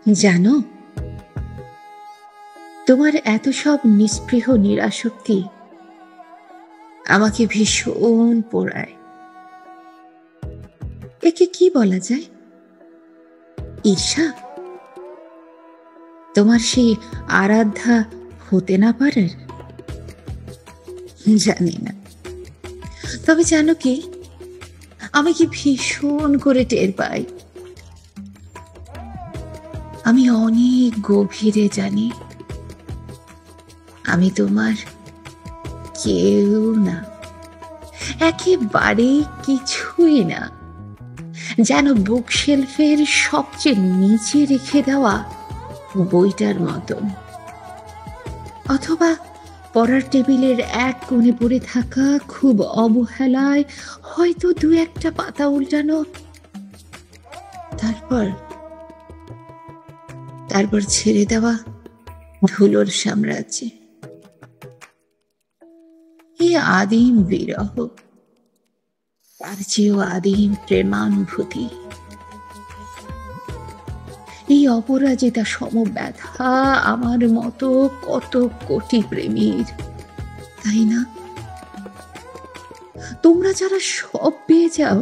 জানো, তোমার এত সব নিস্পৃহ নিরাসক্তি আমাকে ভীষণ পোড়ায়। একে কি বলা যায়? ঈর্ষা? তোমার সেই আরাধ্যা হতে না পারার? জানি না, তবে জানো কি, আমি কি ভীষণ করে টের পাই। আমি অনেক গভীরে জানি আমি তোমার কেউ না, একেবারে কিছুই না। যেন বুকশেলফের সবচেয়ে নিচে রেখে দেওয়া বইটার মতন, অথবা পড়ার টেবিলের এক কোণে পড়ে থাকা খুব অবহেলায় হয়তো দু একটা পাতা উল্টানো, তারপর তারপর ছেড়ে দেওয়া ধুলোর সাম্রাজ্যে। এই আদিম বিরহ, তার চেয়েও আদিম প্রেমানুভূতি, এই অপরাজিতা সমব্যথা আমার মতো কত কোটি প্রেমীর, তাই না? তোমরা যারা সব পেয়ে যাও,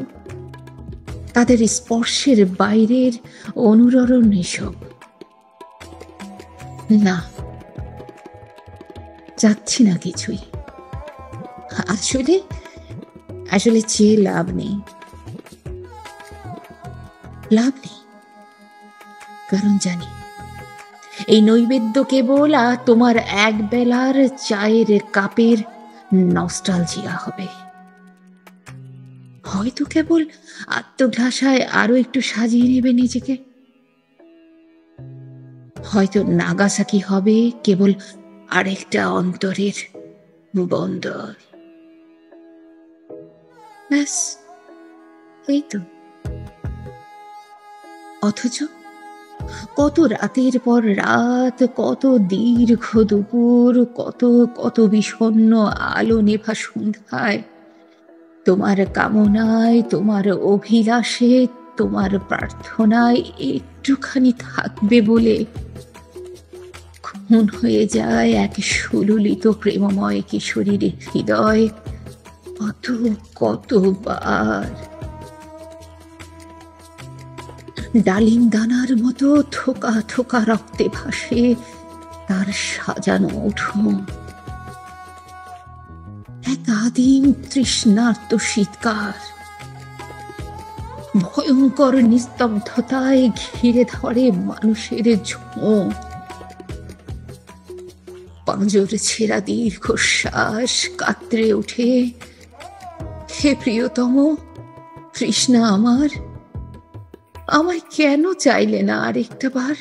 তাদের স্পর্শের বাইরের অনুরণন এসব। না, চাচ্ছি না কিছুই। আসলে আসলে চেয়ে লাভ নেই, লাভ নেই। কারণ জানি এই নৈবেদ্য কেবল তোমার এক বেলার চায়ের কাপের নস্টালজিয়া হবে। হয়তো কেবল আত্মঘাসায় আরো একটু সাজিয়ে নেবে নিজেকে। হয়তো নাগাসাকি হবে কেবল আরেকটা অন্তরের বন্দর। ব্যাস, এই তো। অথচ কত রাতের পর রাত, কত দীর্ঘ দুপুর, কত কত বিষণ্ণ আলো নেভা সন্ধ্যায় তোমার কামনায়, তোমার অভিলাষে, তোমার প্রার্থনায় একটুখানি থাকবে বলে খুন হয়ে যায় এক সুললিত প্রেমময় কিশোরীর হৃদয় কত কতবার। ডালিম দানার মতো থোকা থোকা রক্তে ভাসে তার সাজানো উঠোন। এক আদিম তৃষ্ণার্ত শীতকার ভয়ঙ্কর নিস্তব্ধতায় ঘিরে ধরে মানুষের ঝোঁক। পাঁজর ছেঁড়া দীর্ঘশ্বাস কাতরে ওঠে। হে প্রিয়তম, তৃষ্ণা আমার, আমায় কেন চাইলে না আরেকটা বার?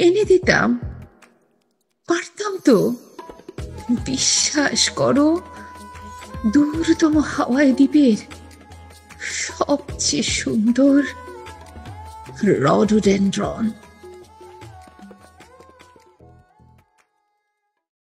এনে দিতাম, পারতাম তো। বিশ্বাস করো, দূরতম হাওয়ায় দ্বীপের সবচেয়ে সুন্দর রডোডেনড্রন।